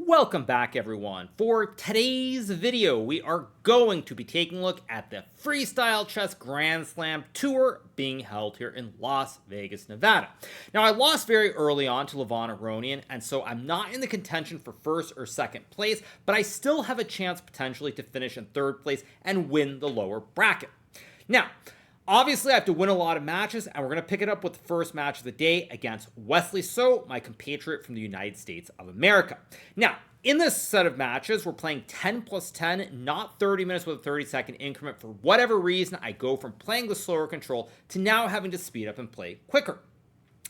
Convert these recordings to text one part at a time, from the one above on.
Welcome back, everyone. For today's video, we are going to be taking a look at the Freestyle Chess Grand Slam Tour being held here in Las Vegas, Nevada. Now, I lost very early on to Levon Aronian, and so I'm not in the contention for first or second place, but I still have a chance potentially to finish in third place and win the lower bracket. Now, obviously, I have to win a lot of matches, and we're going to pick it up with the first match of the day against Wesley, my compatriot from the United States of America. Now, in this set of matches, we're playing 10 plus 10, not 30 minutes with a 30-second increment. For whatever reason, I go from playing the slower control to now having to speed up and play quicker.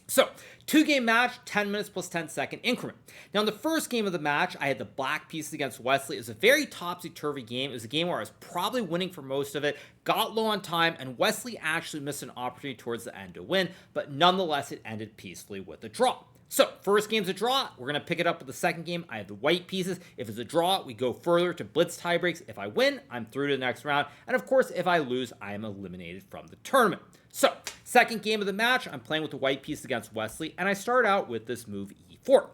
So, 2-game match, 10 minutes plus 10-second increment. Now, in the first game of the match, I had the black pieces against Wesley. It was a very topsy-turvy game. It was a game where I was probably winning for most of it, got low on time, and Wesley actually missed an opportunity towards the end to win, but nonetheless, it ended peacefully with a draw. So, first game's a draw. We're going to pick it up with the second game. I have the white pieces. If it's a draw, we go further to blitz tiebreaks. If I win, I'm through to the next round. And of course, if I lose, I am eliminated from the tournament. So, second game of the match, I'm playing with the white piece against Wesley, and I start out with this move e4.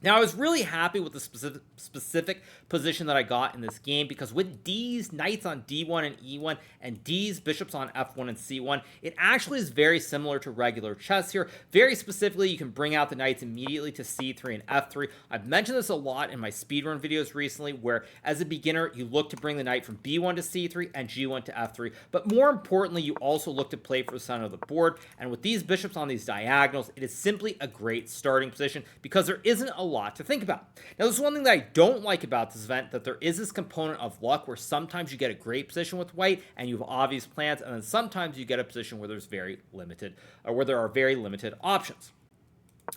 Now, I was really happy with the specific position that I got in this game because with D's knights on D1 and E1 and D's bishops on F1 and C1, it actually is very similar to regular chess here. Very specifically, you can bring out the knights immediately to C3 and F3. I've mentioned this a lot in my speedrun videos recently where, as a beginner, you look to bring the knight from B1 to C3 and G1 to F3. But more importantly, you also look to play for the center of the board. And with these bishops on these diagonals, it is simply a great starting position because there isn't a lot to think about. Now, there's one thing that I don't like about this event, that there is this component of luck where sometimes you get a great position with white and you have obvious plans, and then sometimes you get a position where there's very limited, or where there are very limited options.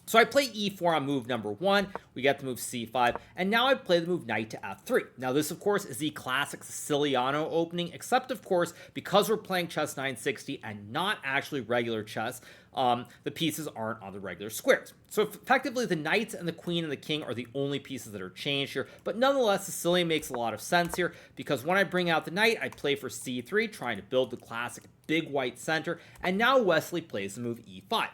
So I play e4 on move number 1, we get the move c5, and now I play the move knight to f3. Now this, of course, is the classic Siciliano opening, except, of course, because we're playing chess 960 and not actually regular chess, the pieces aren't on the regular squares. So effectively, the knights and the queen and the king are the only pieces that are changed here, but nonetheless, Sicilian makes a lot of sense here, because when I bring out the knight, I play for c3, trying to build the classic big white center, and now Wesley plays the move e5.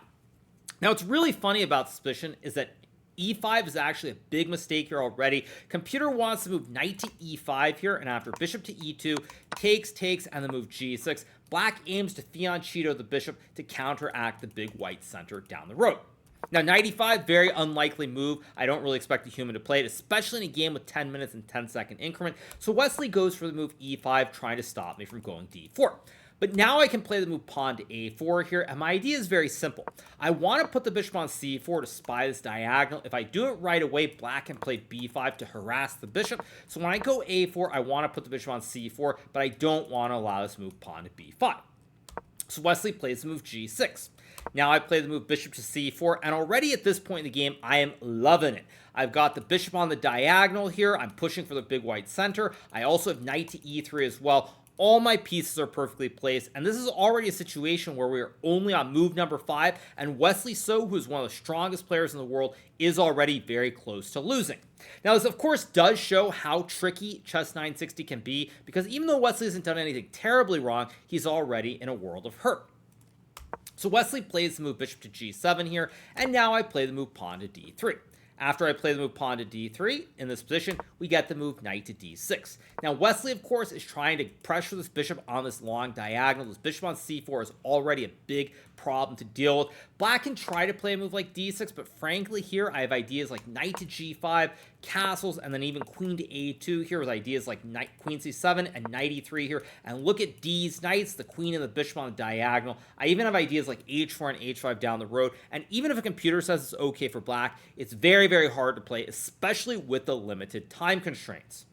Now, what's really funny about this position is that e5 is actually a big mistake here already. Computer wants to move knight to e5 here, and after bishop to e2, takes, and the move g6, black aims to fianchetto the bishop to counteract the big white center down the road. Now, knight e5, very unlikely move. I don't really expect the human to play it, especially in a game with 10 minutes and 10-second increment. So Wesley goes for the move e5, trying to stop me from going d4. But now I can play the move pawn to a4 here, and my idea is very simple. I want to put the bishop on c4 to spy this diagonal. If I do it right away, black can play b5 to harass the bishop. So when I go a4, I want to put the bishop on c4, but I don't want to allow this move pawn to b5. So Wesley plays the move g6. Now I play the move bishop to c4, and already at this point in the game, I am loving it. I've got the bishop on the diagonal here. I'm pushing for the big white center. I also have knight to e3 as well. All my pieces are perfectly placed, and this is already a situation where we are only on move number 5, and Wesley who is one of the strongest players in the world, is already very close to losing. Now, this, of course, does show how tricky chess 960 can be, because even though Wesley hasn't done anything terribly wrong, he's already in a world of hurt. So Wesley plays the move bishop to g7 here, and now I play the move pawn to d3. After I play the move pawn to d3, in this position, we get the move knight to d6. Now, Wesley, of course, is trying to pressure this bishop on this long diagonal. This bishop on c4 is already a big problem to deal with. Black can try to play a move like d6, but frankly here, I have ideas like knight to g5, castles, and then even queen to a2 here with ideas like knight, queen c7 and knight e3 here. And look at D's knights, the queen and the bishop on the diagonal. I even have ideas like h4 and h5 down the road. And even if a computer says it's okay for black, it's very, very hard to play, especially with the limited time constraints.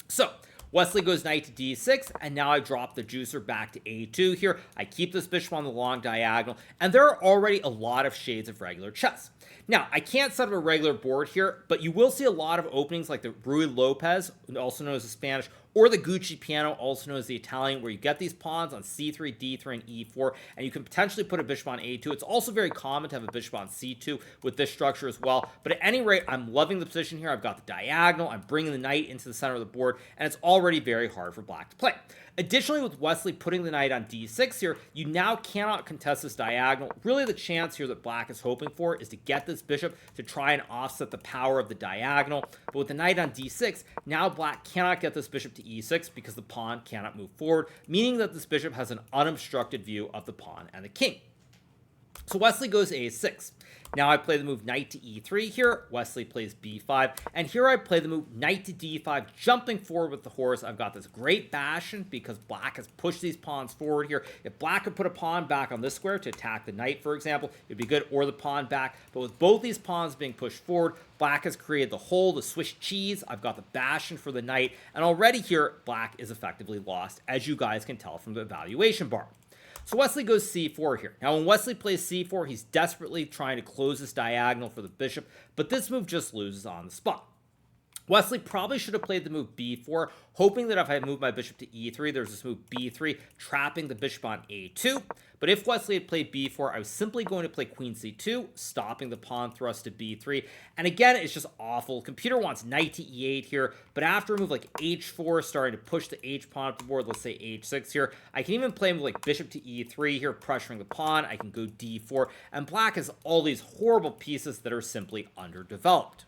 So Wesley goes knight to d6, and now I drop the juicer back to a2 here. I keep this bishop on the long diagonal, and there are already a lot of shades of regular chess. Now, I can't set up a regular board here, but you will see a lot of openings like the Ruy Lopez, also known as the Spanish, or the Gucci piano, also known as the Italian, where you get these pawns on c3, d3, and e4, and you can potentially put a bishop on a2. It's also very common to have a bishop on c2 with this structure as well. But at any rate, I'm loving the position here. I've got the diagonal. I'm bringing the knight into the center of the board, and it's already very hard for black to play. Additionally, with Wesley putting the knight on d6 here, you now cannot contest this diagonal. Really, the chance here that black is hoping for is to get get this bishop to try and offset the power of the diagonal. But with the knight on d6, now black cannot get this bishop to e6 because the pawn cannot move forward, meaning that this bishop has an unobstructed view of the pawn and the king. So Wesley goes a6. Now I play the move knight to e3 here. Wesley plays b5. And here I play the move knight to d5, jumping forward with the horse. I've got this great bastion because black has pushed these pawns forward here. If black could put a pawn back on this square to attack the knight, for example, it'd be good, or the pawn back. But with both these pawns being pushed forward, black has created the hole, the Swiss cheese. I've got the bastion for the knight. And already here, black is effectively lost, as you guys can tell from the evaluation bar. So Wesley goes c4 here. Now when Wesley plays c4, he's desperately trying to close this diagonal for the bishop, but this move just loses on the spot. Wesley probably should have played the move b4, hoping that if I move my bishop to e3, there's this move b3, trapping the bishop on a2. But if Wesley had played b4, I was simply going to play queen c2, stopping the pawn thrust to b3. And again, it's just awful. Computer wants knight to e8 here, but after a move like h4, starting to push the h pawn up the board, let's say h6 here, I can even play a move like bishop to e3 here, pressuring the pawn. I can go d4, and black has all these horrible pieces that are simply underdeveloped.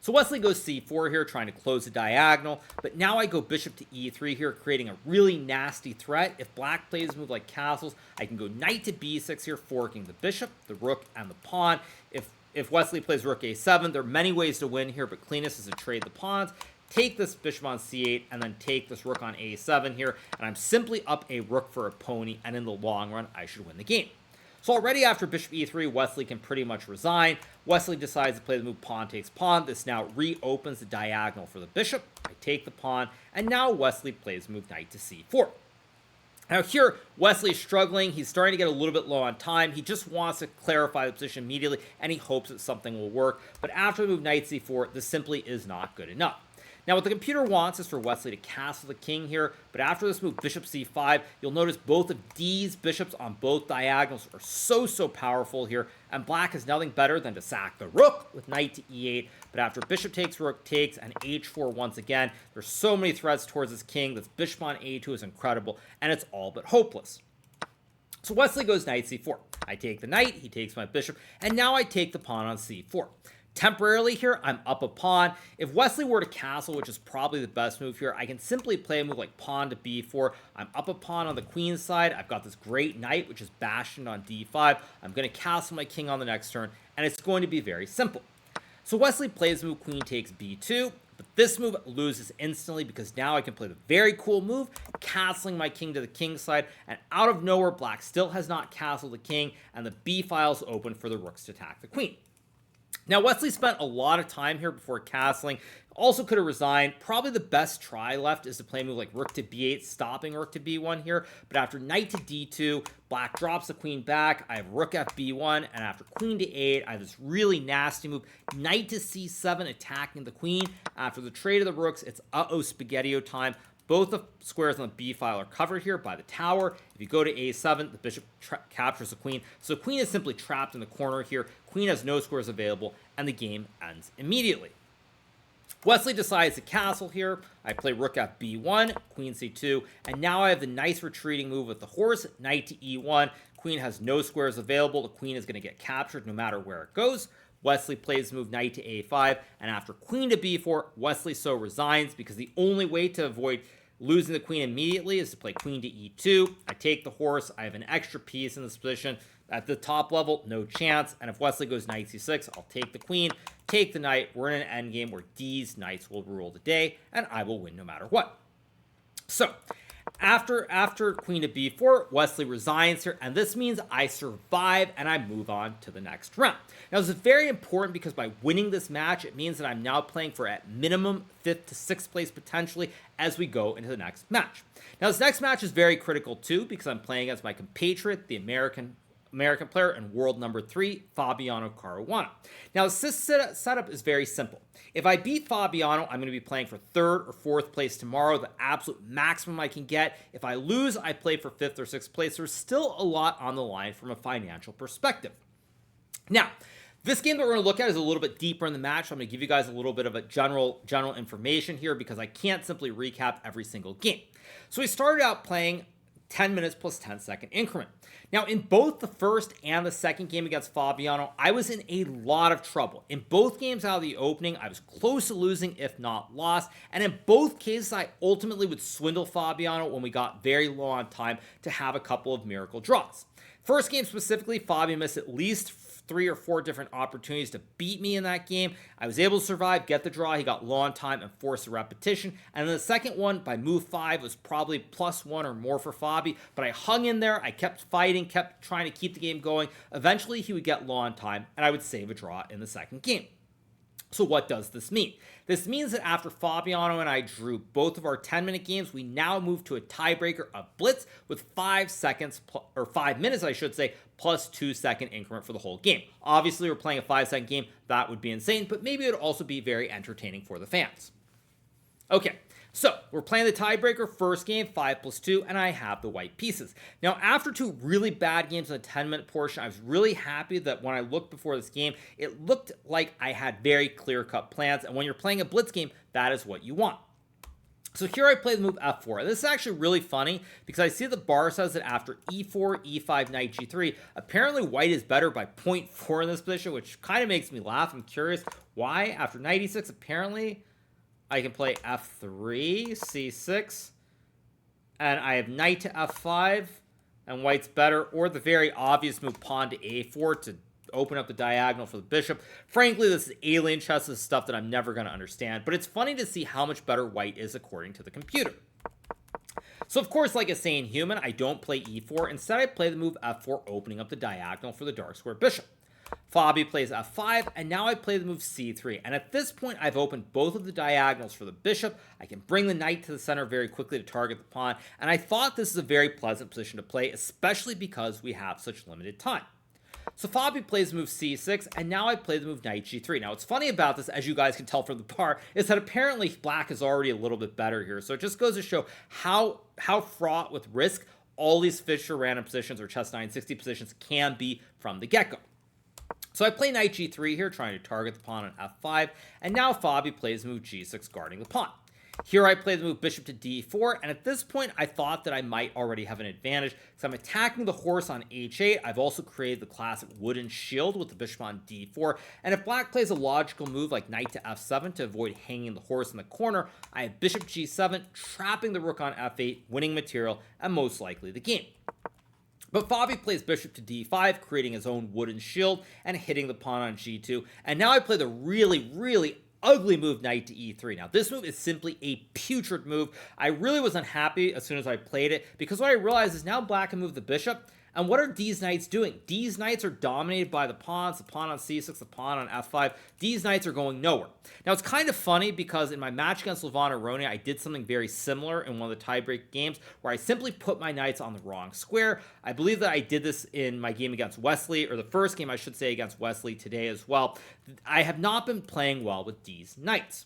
So Wesley goes c4 here, trying to close the diagonal, but now I go bishop to e3 here, creating a really nasty threat. If black plays a move like castles, I can go knight to b6 here, forking the bishop, the rook, and the pawn. If Wesley plays rook a7, there are many ways to win here, but cleanest is to trade the pawns, take this bishop on c8, and then take this rook on a7 here, and I'm simply up a rook for a pony, and in the long run, I should win the game. So already after bishop e3, Wesley can pretty much resign. Wesley decides to play the move pawn takes pawn. This now reopens the diagonal for the bishop. I take the pawn, and now Wesley plays the move knight to c4. Now here, Wesley's struggling. He's starting to get a little bit low on time. He just wants to clarify the position immediately, and he hopes that something will work. But after the move knight c4, this simply is not good enough. Now, what the computer wants is for Wesley to castle the king here, but after this move, bishop c5, you'll notice both of these bishops on both diagonals are so powerful here, and black has nothing better than to sack the rook with knight to e8, but after bishop takes, rook takes, and h4 once again, there's so many threats towards this king. This bishop on a2 is incredible, and it's all but hopeless. So Wesley goes knight c4. I take the knight, he takes my bishop, and now I take the pawn on c4. Temporarily here, I'm up a pawn. If Wesley were to castle, which is probably the best move here, I can simply play a move like pawn to b4. I'm up a pawn on the queen's side. I've got this great knight, which is bastioned on d5. I'm going to castle my king on the next turn, and it's going to be very simple. So Wesley plays the move queen takes b2, but this move loses instantly because now I can play the very cool move, castling my king to the king's side, and out of nowhere, black still has not castled the king, and the b file is open for the rooks to attack the queen. Now, Wesley spent a lot of time here before castling. Also could have resigned. Probably the best try left is to play a move like rook to b8, stopping rook to b1 here. But after knight to d2, black drops the queen back. I have rook fb1, and after queen to 8, I have this really nasty move, knight to c7, attacking the queen. After the trade of the rooks, it's spaghetti-o time. Both the squares on the b file are covered here by the tower. If you go to a7, the bishop captures the queen. So queen is simply trapped in the corner here. Queen has no squares available, and the game ends immediately. Wesley decides to castle here. I play rook fb1, queen c2, and now I have the nice retreating move with the horse, knight to e1. Queen has no squares available. The queen is going to get captured no matter where it goes. Wesley plays the move knight to a5, and after queen to b4, Wesley so resigns because the only way to avoid losing the queen immediately is to play queen to e2. I take the horse. I have an extra piece in this position. At the top level, no chance. And if Wesley goes knight c6, I'll take the queen, take the knight. We're in an endgame where these knights will rule the day, and I will win no matter what. So, after queen to b4, Wesley resigns here, and this means I survive and I move on to the next round. Now, this is very important because by winning this match, it means that I'm now playing for at minimum 5th to 6th place potentially as we go into the next match. Now, this next match is very critical too because I'm playing against my compatriot, the American player and world number 3, Fabiano Caruana. Now, this setup is very simple. If I beat Fabiano, I'm going to be playing for 3rd or 4th place tomorrow, the absolute maximum I can get. If I lose, I play for 5th or 6th place. There's still a lot on the line from a financial perspective. Now, this game that we're going to look at is a little bit deeper in the match. So I'm going to give you guys a little bit of a general information here because I can't simply recap every single game. So we started out playing 10 minutes plus 10-second increment. Now, in both the first and the second game against Fabiano, I was in a lot of trouble. In both games out of the opening, I was close to losing, if not lost, and in both cases, I ultimately would swindle Fabiano when we got very low on time to have a couple of miracle draws. First game specifically, Fabi missed at least 3 or 4 different opportunities to beat me in that game. I was able to survive, get the draw. He got low on time and forced a repetition. And then the second one by move 5 was probably +1 or more for Fabi, but I hung in there. I kept fighting, kept trying to keep the game going. Eventually, he would get low on time, and I would save a draw in the second game. So what does this mean? This means that after Fabiano and I drew both of our 10-minute games, we now move to a tiebreaker of blitz with 5 seconds, or 5 minutes, I should say, plus 2-second increment for the whole game. Obviously, we're playing a 5-second game. That would be insane, but maybe it would also be very entertaining for the fans. Okay, so we're playing the tiebreaker first game, 5 plus 2, and I have the white pieces. Now, after 2 really bad games in the 10-minute portion, I was really happy that when I looked before this game, it looked like I had very clear-cut plans, and when you're playing a blitz game, that is what you want. So here I play the move f4. And this is actually really funny because I see the bar says that after e4, e5, knight g3, apparently white is better by 0.4 in this position, which kind of makes me laugh. I'm curious why. After knight e6, apparently I can play f3, c6, and I have knight to f5, and white's better, or the very obvious move pawn to a4 to open up the diagonal for the bishop. Frankly, this is alien chess. This is stuff that I'm never going to understand, but it's funny to see how much better white is according to the computer. So of course, like a sane human, I don't play e4. Instead, I play the move f4, opening up the diagonal for the dark square bishop. Fabi plays f5, and now I play the move c3. And at this point, I've opened both of the diagonals for the bishop. I can bring the knight to the center very quickly to target the pawn, and I thought this is a very pleasant position to play, especially because we have such limited time. So Fabi plays the move c6, and now I play the move knight g3. Now, what's funny about this, as you guys can tell from the bar, is that apparently black is already a little bit better here. So it just goes to show how fraught with risk all these Fischer random positions or chess 960 positions can be from the get-go. So I play knight g3 here, trying to target the pawn on f5, and now Fabi plays the move g6, guarding the pawn. Here I play the move bishop to d4, and at this point I thought that I might already have an advantage, so I'm attacking the horse on h8. I've also created the classic wooden shield with the bishop on d4, and if black plays a logical move like knight to f7 to avoid hanging the horse in the corner, I have bishop g7, trapping the rook on f8, winning material, and most likely the game. But Fabi plays bishop to d5, creating his own wooden shield and hitting the pawn on g2, and now I play the really ugly move knight to e3. Now, this move is simply a putrid move. I really was unhappy as soon as I played it, because what I realized is now black can move the bishop, and what are these knights doing? These knights are dominated by the pawns, the pawn on c6, the pawn on f5. These knights are going nowhere. Now, it's kind of funny because in my match against Levon Aroni, I did something very similar in one of the tiebreak games where I simply put my knights on the wrong square. I believe that I did this in my game against Wesley, or the first game, I should say, against Wesley today as well. I have not been playing well with these knights.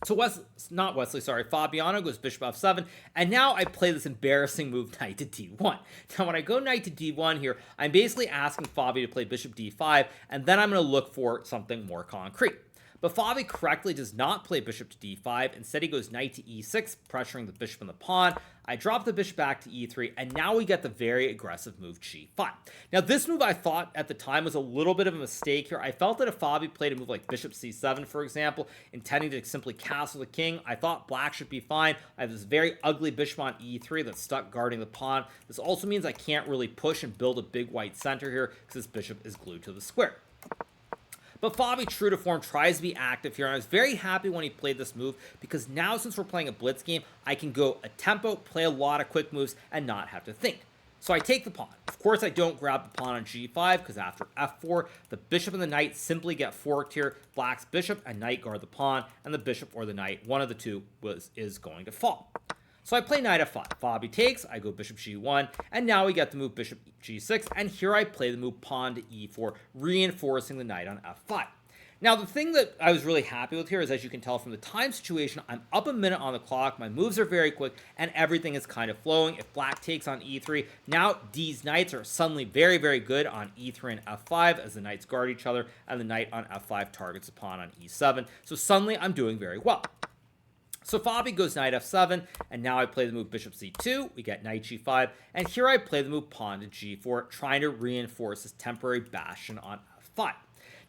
So Fabiano goes bishop f7, and now I play this embarrassing move knight to d1. Now, when I go knight to d1 here, I'm basically asking Fabi to play bishop d5, and then I'm going to look for something more concrete. But Fabi correctly does not play bishop to d5. Instead, he goes knight to e6, pressuring the bishop and the pawn. I drop the bishop back to e3, and now we get the very aggressive move g5. Now, this move I thought at the time was a little bit of a mistake here. I felt that if Fabi played a move like bishop c7, for example, intending to simply castle the king, I thought black should be fine. I have this very ugly bishop on e3 that's stuck guarding the pawn. This also means I can't really push and build a big white center here because this bishop is glued to the square. But Fabi, true to form, tries to be active here, and I was very happy when he played this move because now, since we're playing a blitz game, I can go a tempo, play a lot of quick moves, and not have to think. So I take the pawn. Of course, I don't grab the pawn on g5 because after f4, the bishop and the knight simply get forked here. Black's bishop and knight guard the pawn, and the bishop or the knight, one of the two, is going to fall. So I play knight f5. Fabi takes, I go bishop g1, and now we get the move bishop g6, and here I play the move pawn to e4, reinforcing the knight on f5. Now, the thing that I was really happy with here is, as you can tell from the time situation, I'm up a minute on the clock, my moves are very quick, and everything is kind of flowing. If black takes on e3, now these knights are suddenly very good on e3 and f5 as the knights guard each other, and the knight on f5 targets the pawn on e7. So suddenly, I'm doing very well. So Fabi goes knight f7, and now I play the move bishop c2, we get knight g5, and here I play the move pawn to g4, trying to reinforce this temporary bastion on f5.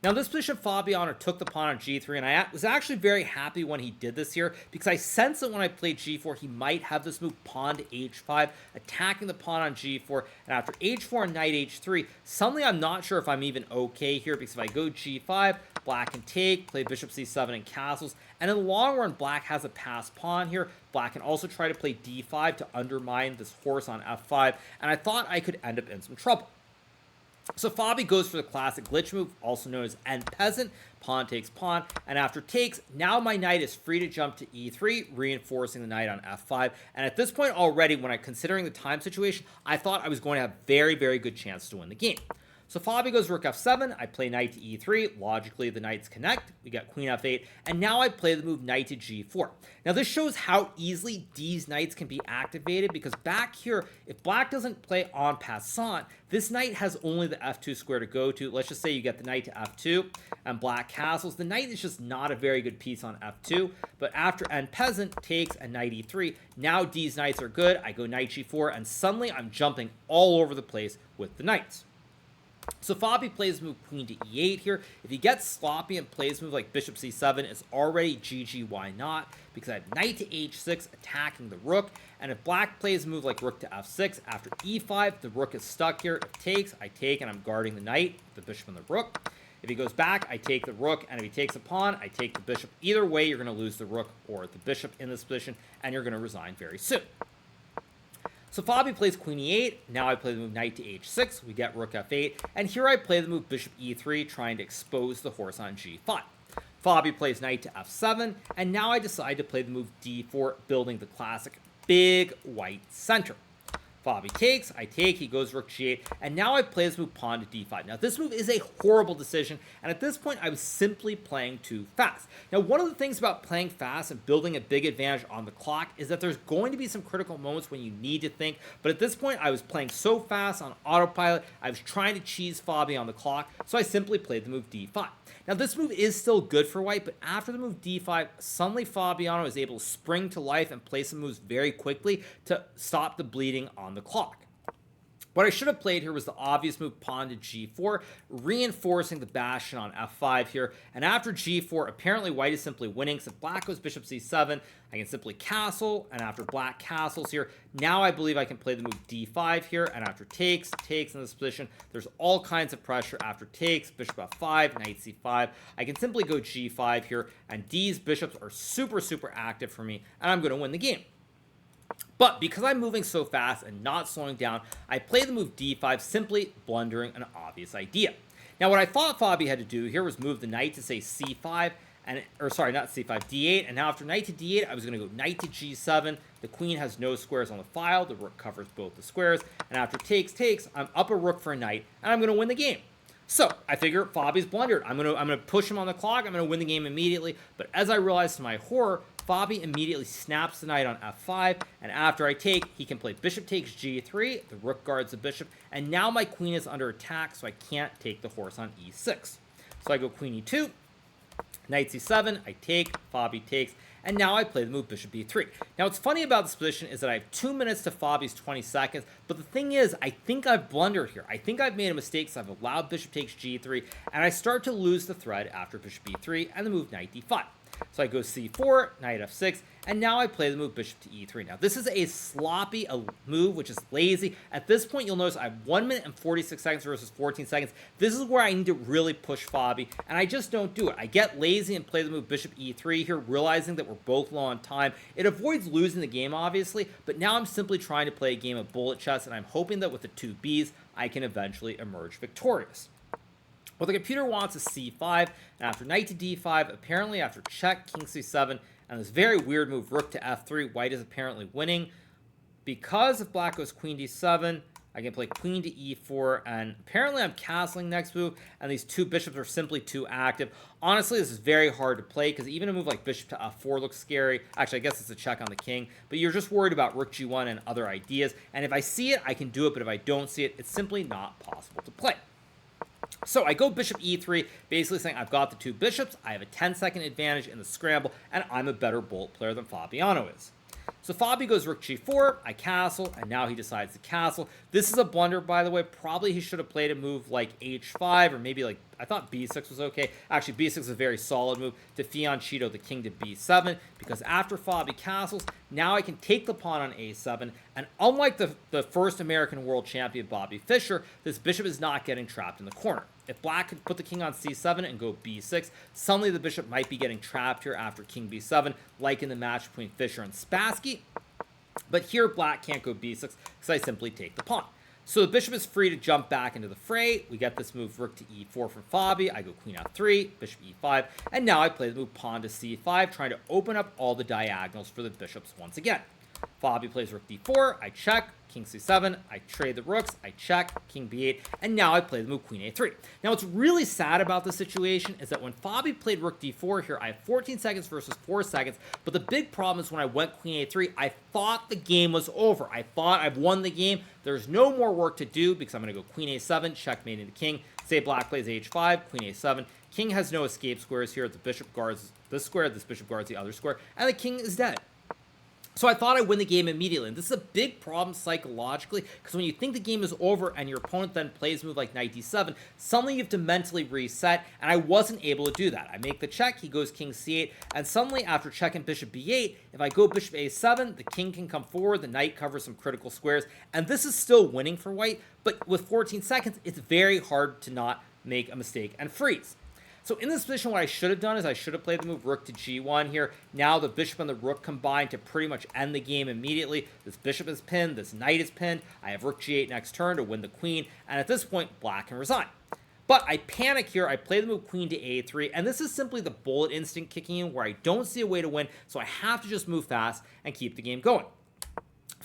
Now this position, Fabiano took the pawn on g3, and I was actually very happy when he did this here, because I sensed that when I played g4, he might have this move pawn to h5, attacking the pawn on g4, and after h4 and knight h3, suddenly I'm not sure if I'm even okay here, because if I go g5, black can take, play bishop c7 and castles, and in the long run, black has a passed pawn here. Black can also try to play d5 to undermine this horse on f5, and I thought I could end up in some trouble. So Fabi goes for the classic glitch move, also known as end peasant. Pawn takes pawn, and after takes, now my knight is free to jump to e3, reinforcing the knight on f5. And at this point already, when I'm considering the time situation, I thought I was going to have very, very good chance to win the game. So Fabi goes rook f7, I play knight to e3, logically the knights connect, we get queen f8, and now I play the move knight to g4. Now this shows how easily these knights can be activated, because back here, if black doesn't play en passant, this knight has only the f2 square to go to. Let's just say you get the knight to f2, and black castles. The knight is just not a very good piece on f2, but after end peasant takes and knight e3, now these knights are good, I go knight g4, and suddenly I'm jumping all over the place with the knights. So Fabi plays move queen to e8 here. If he gets sloppy and plays move like bishop c7, it's already GG, why not? Because I have knight to h6 attacking the rook, and if black plays a move like rook to f6, after e5, the rook is stuck here. If it takes, I take, and I'm guarding the knight, the bishop and the rook. If he goes back, I take the rook, and if he takes a pawn, I take the bishop. Either way, you're going to lose the rook or the bishop in this position, and you're going to resign very soon. So Fabi plays queen e8, now I play the move knight to h6, we get rook f8, and here I play the move bishop e3, trying to expose the horse on g5. Fabi plays knight to f7, and now I decide to play the move d4, building the classic big white center. Fabi takes, I take, he goes rook g8, and now I play this move pawn to d5. Now this move is a horrible decision, and at this point I was simply playing too fast. Now one of the things about playing fast and building a big advantage on the clock is that there's going to be some critical moments when you need to think, but at this point I was playing so fast on autopilot, I was trying to cheese Fabi on the clock, so I simply played the move d5. Now this move is still good for white, but after the move d5, suddenly Fabiano is able to spring to life and play some moves very quickly to stop the bleeding on the clock. What I should have played here was the obvious move pawn to g4, reinforcing the bastion on f5 here. And after g4, apparently white is simply winning. So if black goes bishop c7, I can simply castle. And after black castles here, now I believe I can play the move d5 here. And after takes in this position, there's all kinds of pressure. After takes, bishop f5, knight c5, I can simply go g5 here. And these bishops are super, super active for me. And I'm going to win the game. But because I'm moving so fast and not slowing down, I play the move d5, simply blundering an obvious idea. Now what I thought Fabi had to do here was move the knight to say c5, not c5, d8, and now after knight to d8, I was going to go knight to g7. The queen has no squares on the file, the rook covers both the squares, and after takes, I'm up a rook for a knight, and I'm going to win the game. So I figure Fabi's blundered. I'm gonna push him on the clock. I'm gonna win the game immediately. But as I realized to my horror, Fabi immediately snaps the knight on f5, and after I take, he can play bishop takes g3. The rook guards the bishop, and now my queen is under attack, so I can't take the horse on e6. So I go queen e2, knight c7. I take, Fabi takes, and now I play the move bishop b3. Now what's funny about this position is that I have 2 minutes to Fabi's 20 seconds, but the thing is, I think I've blundered here. I think I've made a mistake, so I've allowed bishop takes g3, and I start to lose the thread after bishop b3 and the move knight d5. So I go c4, knight f6, and now I play the move bishop to e3. Now this is a sloppy move, which is lazy. At this point, you'll notice I have 1 minute and 46 seconds versus 14 seconds. This is where I need to really push Fabi, and I just don't do it. I get lazy and play the move bishop e3 here, realizing that we're both low on time. It avoids losing the game, obviously, but now I'm simply trying to play a game of bullet chess, and I'm hoping that with the 2 Bs, I can eventually emerge victorious. What the computer wants is c5, and after knight to d5, apparently after check, king c7, and this very weird move, rook to f3, white is apparently winning. Because if black goes queen d7, I can play queen to e4, and apparently I'm castling next move, and these 2 bishops are simply too active. Honestly, this is very hard to play, because even a move like bishop to f4 looks scary. Actually, I guess it's a check on the king, but you're just worried about rook g1 and other ideas, and if I see it, I can do it, but if I don't see it, it's simply not possible to play. So I go bishop e3, basically saying I've got the two bishops, I have a 10-second advantage in the scramble, and I'm a better bullet player than Fabiano is. So Fabi goes rook g4, I castle, and now he decides to castle. This is a blunder, by the way. Probably he should have played a move like h5, or maybe like, I thought b6 was okay. Actually, b6 is a very solid move to fianchetto the king to b7, because after Fabi castles, now I can take the pawn on a7, and unlike the first American world champion, Bobby Fischer, this bishop is not getting trapped in the corner. If black could put the king on c7 and go b6, suddenly the bishop might be getting trapped here after king b7, like in the match between Fischer and Spassky. But here, black can't go b6 because I simply take the pawn. So the bishop is free to jump back into the fray. We get this move rook to e4 from Fabi. I go queen f3, bishop e5, and now I play the move pawn to c5, trying to open up all the diagonals for the bishops once again. Fabi plays rook d4, I check, king c7, I trade the rooks, I check, king b8, and now I play the move queen a3. Now what's really sad about this situation is that when Fabi played rook d4 here, I have 14 seconds versus 4 seconds, but the big problem is when I went queen a3, I thought the game was over. I thought I've won the game. There's no more work to do because I'm going to go queen a7, checkmating the king, say black plays h5, queen a7, king has no escape squares here, the bishop guards this square, this bishop guards the other square, and the king is dead. So I thought I'd win the game immediately, and this is a big problem psychologically, because when you think the game is over and your opponent then plays a move like knight d7, suddenly you have to mentally reset, and I wasn't able to do that. I make the check, he goes king c8, and suddenly after checking bishop b8, if I go bishop a7, the king can come forward, the knight covers some critical squares, and this is still winning for white, but with 14 seconds, it's very hard to not make a mistake and freeze. So in this position, what I should have done is I should have played the move rook to g1 here. Now the bishop and the rook combine to pretty much end the game immediately. This bishop is pinned, this knight is pinned. I have rook g8 next turn to win the queen, and at this point, black can resign. But I panic here, I play the move queen to a3, and this is simply the bullet instinct kicking in where I don't see a way to win, so I have to just move fast and keep the game going.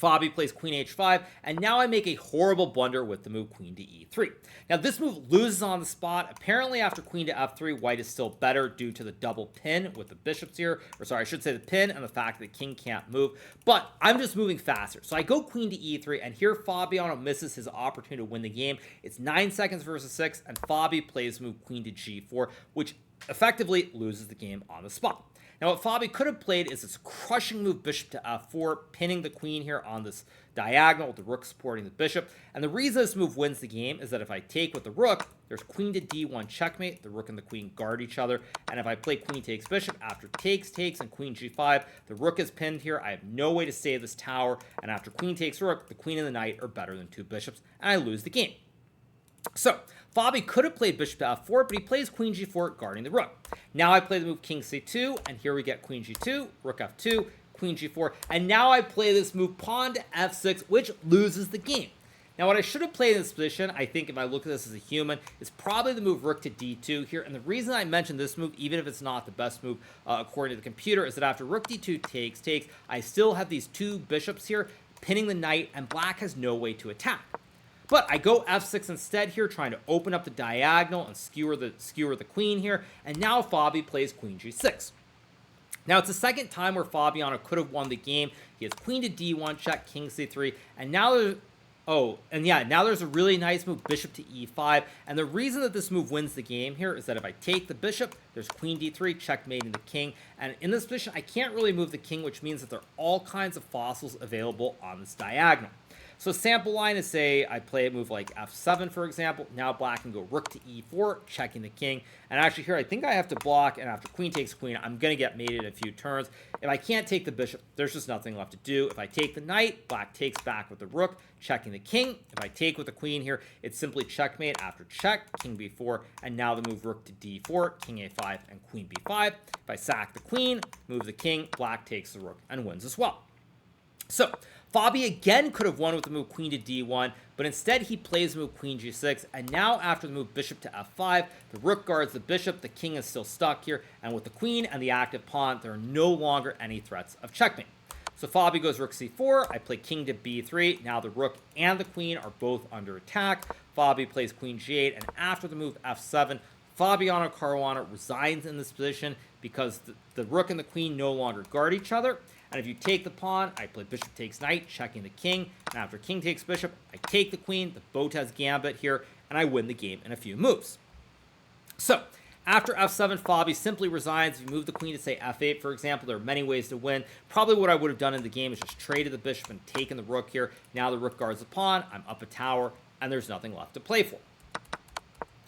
Fabi plays queen h5, and now I make a horrible blunder with the move queen to e3. Now this move loses on the spot. Apparently after queen to f3, white is still better due to the double pin with the bishops here. Or sorry, I should say the pin and the fact that the king can't move. But I'm just moving faster. So I go queen to e3, and here Fabiano misses his opportunity to win the game. It's 9 seconds versus 6, and Fabi plays move queen to g4, which effectively loses the game on the spot. Now what Fabi could have played is this crushing move bishop to f4, pinning the queen here on this diagonal with the rook supporting the bishop. And the reason this move wins the game is that if I take with the rook, there's queen to d1 checkmate, the rook and the queen guard each other. And if I play queen takes bishop, after takes, and queen g5, the rook is pinned here. I have no way to save this tower. And after queen takes rook, the queen and the knight are better than two bishops, and I lose the game. So Fabi could have played bishop to f4, but he plays queen g4, guarding the rook. Now I play the move king c2, and here we get queen g2, rook f2, queen g4, and now I play this move pawn to f6, which loses the game. Now what I should have played in this position, I think if I look at this as a human, is probably the move rook to d2 here, and the reason I mentioned this move, even if it's not the best move according to the computer, is that after rook d2 takes, I still have these two bishops here pinning the knight, and black has no way to attack. But I go f6 instead here, trying to open up the diagonal and skewer the queen here. And now Fabi plays queen g6. Now it's the second time where Fabiano could have won the game. He has queen to d1 check, king c3, and now there's a really nice move, bishop to e5. And the reason that this move wins the game here is that if I take the bishop, there's queen d3, checkmating the king. And in this position, I can't really move the king, which means that there are all kinds of fossils available on this diagonal. So sample line is, say I play a move like f7, for example. Now black can go rook to e4, checking the king. And actually here, I think I have to block, and after queen takes queen, I'm going to get mated in a few turns. If I can't take the bishop, there's just nothing left to do. If I take the knight, black takes back with the rook, checking the king. If I take with the queen here, it's simply checkmate after check, king b4, and now the move rook to d4, king a5, and queen b5. If I sack the queen, move the king, black takes the rook and wins as well. So Fabi again could have won with the move queen to d1, but instead he plays the move queen g6, and now after the move bishop to f5, the rook guards the bishop, the king is still stuck here, and with the queen and the active pawn, there are no longer any threats of checkmate. So Fabi goes rook c4, I play king to b3, now the rook and the queen are both under attack. Fabi plays queen g8, and after the move f7, Fabiano Caruana resigns in this position because the rook and the queen no longer guard each other. And if you take the pawn, I play bishop takes knight, checking the king. And after king takes bishop, I take the queen, the Botez gambit here, and I win the game in a few moves. So, after f7, Fabi simply resigns. If you move the queen to, say, f8, for example, there are many ways to win. Probably what I would have done in the game is just traded the bishop and taken the rook here. Now the rook guards the pawn. I'm up a tower, and there's nothing left to play for.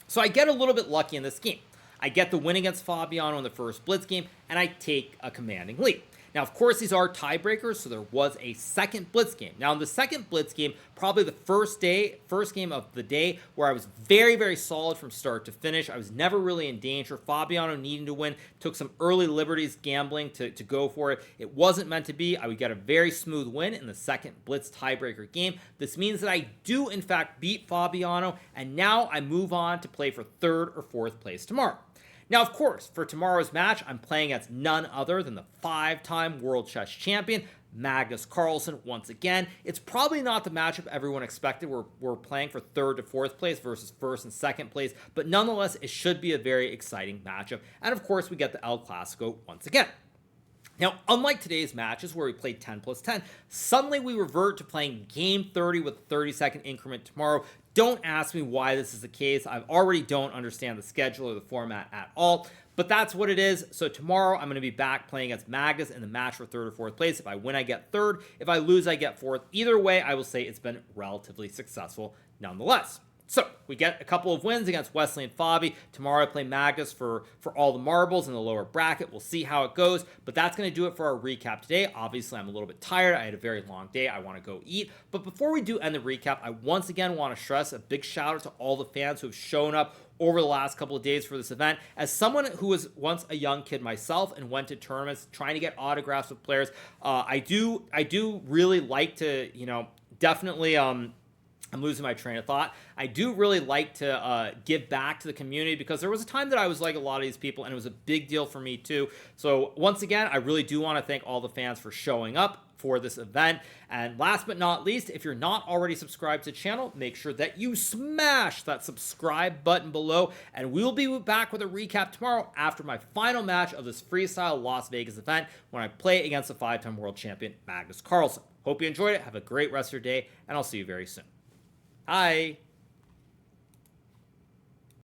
So I get a little bit lucky in this game. I get the win against Fabiano in the first blitz game, and I take a commanding lead. Now, of course, these are tiebreakers, so there was a second blitz game. Now, in the second blitz game, probably the first game of the day, where I was very, very solid from start to finish. I was never really in danger. Fabiano needing to win, took some early liberties gambling to go for it. It wasn't meant to be. I would get a very smooth win in the second blitz tiebreaker game. This means that I do, in fact, beat Fabiano, and now I move on to play for third or fourth place tomorrow. Now, of course, for tomorrow's match, I'm playing against none other than the 5-time world chess champion, Magnus Carlsen, once again. It's probably not the matchup everyone expected. We're playing for third to fourth place versus first and second place, but nonetheless, it should be a very exciting matchup. And of course, we get the El Clasico once again. Now, unlike today's matches where we played 10 plus 10, suddenly we revert to playing game 30 with a 30-second increment tomorrow. Don't ask me why this is the case. I already don't understand the schedule or the format at all, but that's what it is. So tomorrow I'm going to be back playing against Magnus in the match for third or fourth place. If I win, I get third. If I lose, I get fourth. Either way, I will say it's been relatively successful nonetheless. So we get a couple of wins against Wesley and Fabi. Tomorrow I play Magnus for all the marbles in the lower bracket. We'll see how it goes, but that's going to do it for our recap today. Obviously, I'm a little bit tired. I had a very long day. I want to go eat. But before we do end the recap, I once again want to stress a big shout out to all the fans who have shown up over the last couple of days for this event. As someone who was once a young kid myself and went to tournaments trying to get autographs with players, I do really like to, definitely I'm losing my train of thought. I do really like to give back to the community, because there was a time that I was like a lot of these people, and it was a big deal for me too. So once again, I really do want to thank all the fans for showing up for this event. And last but not least, if you're not already subscribed to the channel, make sure that you smash that subscribe button below, and we'll be back with a recap tomorrow after my final match of this Freestyle Las Vegas event, when I play against the 5-time world champion Magnus Carlsen. Hope you enjoyed it. Have a great rest of your day, and I'll see you very soon. Hi.